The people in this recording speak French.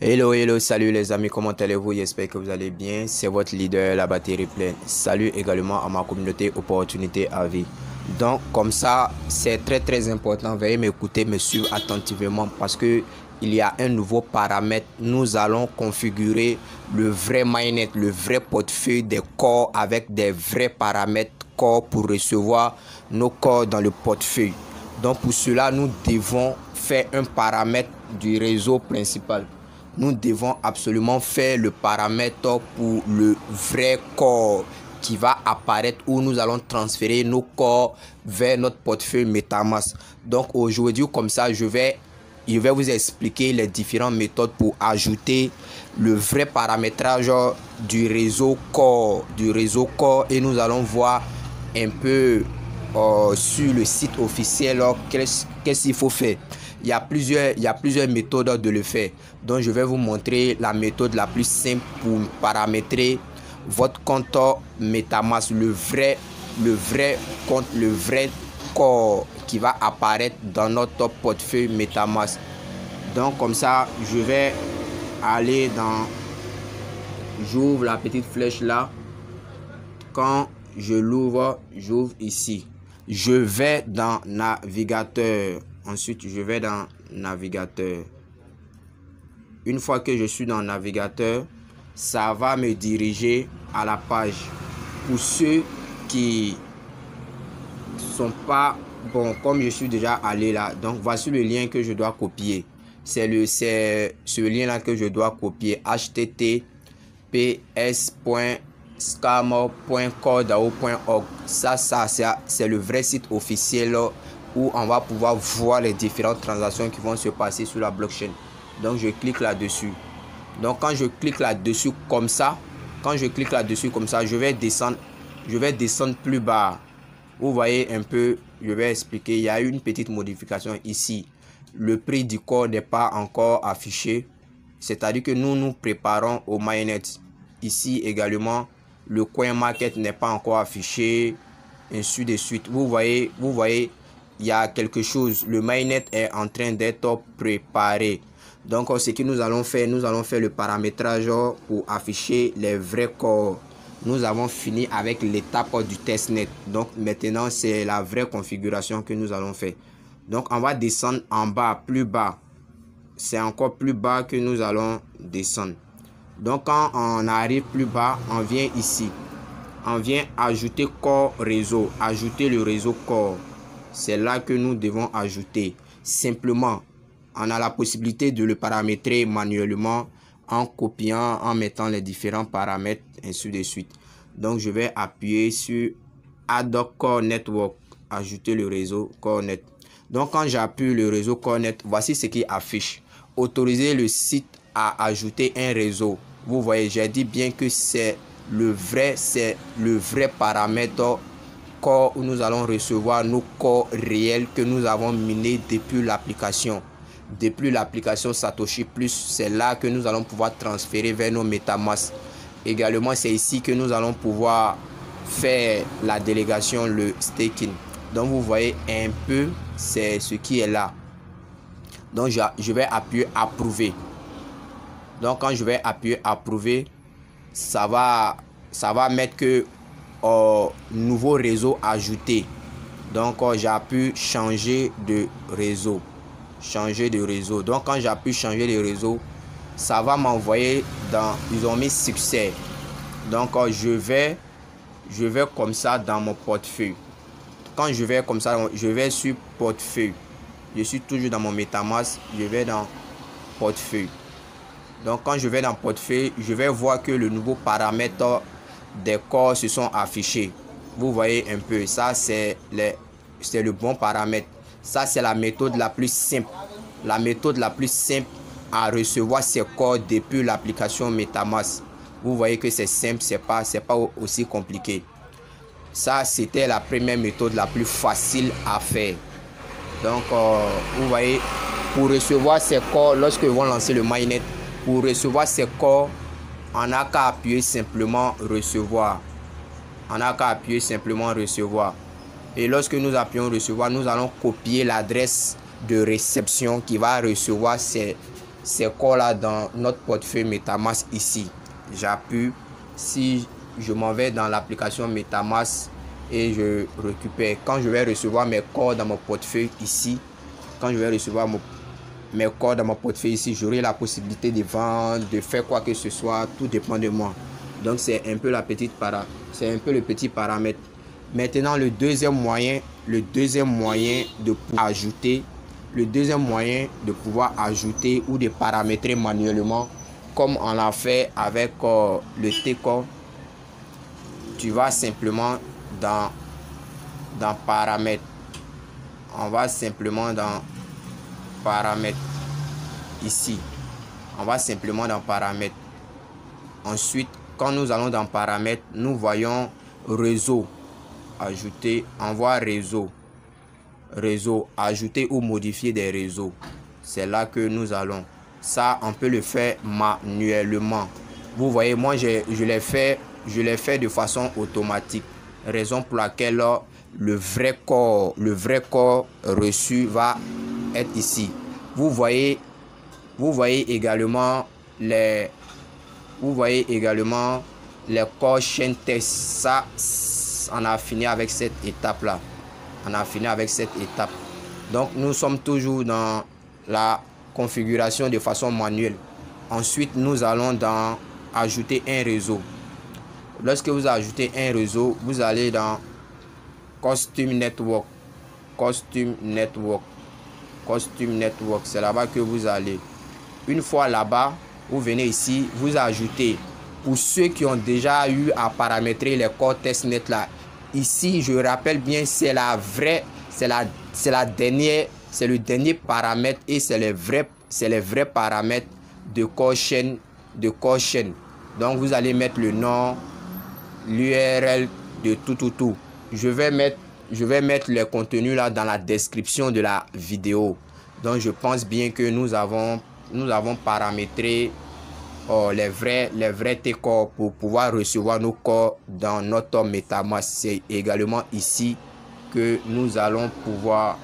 Hello, hello, salut les amis, comment allez-vous? J'espère que vous allez bien. C'est votre leader, la batterie pleine. Salut également à ma communauté Opportunité à vie. Donc, comme ça, c'est très important. Veuillez m'écouter, me suivre attentivement parce que il y a un nouveau paramètre. Nous allons configurer le vrai mainnet, le vrai portefeuille des corps avec des vrais paramètres corps pour recevoir nos corps dans le portefeuille. Donc, pour cela, nous devons faire un paramètre du réseau principal. Nous devons absolument faire le paramètre pour le vrai corps qui va apparaître où nous allons transférer nos corps vers notre portefeuille MetaMask. Donc aujourd'hui, comme ça, je vais vous expliquer les différentes méthodes pour ajouter le vrai paramétrage du réseau corps, et nous allons voir un peu sur le site officiel qu'est-ce qu'il faut faire. Il y a plusieurs méthodes de le faire. Donc je vais vous montrer la méthode la plus simple pour paramétrer votre compte MetaMask, le vrai compte, le vrai corps qui va apparaître dans notre portefeuille MetaMask. Donc comme ça, je vais aller dans, j'ouvre la petite flèche là. Quand je l'ouvre, j'ouvre ici. Je vais dans navigateur. Ensuite, je vais dans navigateur. Une fois que je suis dans navigateur, ça va me diriger à la page. Pour ceux qui sont pas bon, comme je suis déjà allé là, donc voici le lien que je dois copier. C'est ce lien là que je dois copier. https://scammer.cordao.org. Ça c'est le vrai site officiel où on va pouvoir voir les différentes transactions qui vont se passer sur la blockchain. Donc je clique là-dessus. Donc quand je clique là-dessus comme ça, je vais descendre plus bas. Vous voyez un peu, je vais expliquer. Il y a une petite modification ici. Le prix du corps n'est pas encore affiché. C'est-à-dire que nous préparons au mainnet. Ici également, le coin market n'est pas encore affiché. Ainsi de suite. Vous voyez, il y a quelque chose. Le mainnet est en train d'être préparé. Donc, ce que nous allons faire le paramétrage pour afficher les vrais corps. Nous avons fini avec l'étape du testnet. Donc, maintenant, c'est la vraie configuration que nous allons faire. Donc, on va descendre en bas, plus bas. C'est encore plus bas que nous allons descendre. Donc, quand on arrive plus bas, on vient ici. On vient ajouter corps réseau. Ajouter le réseau corps. C'est là que nous devons ajouter. Simplement, on a la possibilité de le paramétrer manuellement en copiant, en mettant les différents paramètres, ainsi de suite. Donc, je vais appuyer sur Add Core Network, ajouter le réseau Core Net. Donc, quand j'appuie le réseau Core Net, voici ce qui affiche. Autoriser le site à ajouter un réseau. Vous voyez, j'ai dit bien que c'est le vrai paramètre corps où nous allons recevoir nos corps réels que nous avons minés depuis l'application. Depuis l'application Satoshi Plus, c'est là que nous allons pouvoir transférer vers nos MetaMask. Également, c'est ici que nous allons pouvoir faire la délégation, le staking. Donc, vous voyez un peu, c'est ce qui est là. Donc, je vais appuyer approuver. Donc, quand je vais appuyer approuver, ça va mettre que nouveau réseau ajouté. Donc, j'appuie changer de réseau. Changer de réseau. Donc, quand j'appuie changer de réseau, ça va m'envoyer dans, ils ont mis succès. Donc, je vais comme ça dans mon portefeuille. Quand je vais comme ça, je vais sur portefeuille. Je suis toujours dans mon MetaMask. Je vais dans portefeuille. Donc, quand je vais dans portefeuille, je vais voir que le nouveau paramètre des corps se sont affichés. Vous voyez un peu, ça c'est le bon paramètre. Ça c'est la méthode la plus simple. La méthode la plus simple à recevoir ces corps depuis l'application MetaMask. Vous voyez que c'est simple, c'est pas aussi compliqué. Ça c'était la première méthode la plus facile à faire. Donc vous voyez, pour recevoir ces corps, lorsque vous lancez le mainnet, pour recevoir ces corps, on n'a qu'à appuyer simplement recevoir. On n'a qu'à appuyer simplement recevoir. Et lorsque nous appuyons recevoir, nous allons copier l'adresse de réception qui va recevoir ces ces corps là dans notre portefeuille MetaMask ici. J'appuie. Si je m'en vais dans l'application MetaMask et je récupère, quand je vais recevoir mes corps dans mon portefeuille ici, quand je vais recevoir mes corps dans mon portefeuille ici, j'aurai la possibilité de vendre, de faire quoi que ce soit, tout dépend de moi. Donc c'est un peu le petit paramètre. Maintenant le deuxième moyen de pouvoir ajouter ou de paramétrer manuellement, comme on l'a fait avec le T-Core. Tu vas simplement dans paramètres. On va simplement dans paramètres ici. On va simplement dans paramètres. Ensuite, quand nous allons dans paramètres, nous voyons réseau, ajouter, envoi réseau, ajouter ou modifier des réseaux. C'est là que nous allons. Ça, on peut le faire manuellement. Vous voyez, moi je l'ai fait de façon automatique. Raison pour laquelle le vrai corps reçu va être ici. Vous voyez également les corps chaîne test. Ça, on a fini avec cette étape là. Donc nous sommes toujours dans la configuration de façon manuelle. Ensuite, nous allons dans ajouter un réseau. Lorsque vous ajoutez un réseau, vous allez dans Custom Network. C'est là-bas que vous allez. Une fois là-bas, vous venez ici, vous ajoutez. Pour ceux qui ont déjà eu à paramétrer les corps testnet là, ici je rappelle bien, c'est le dernier paramètre et c'est les vrais paramètres de corps chaîne. Donc vous allez mettre le nom, l'URL de tout. Je vais mettre les contenus là dans la description de la vidéo. Donc je pense bien que nous avons paramétré les vrais T-Core pour pouvoir recevoir nos corps dans notre MetaMask. C'est également ici que nous allons pouvoir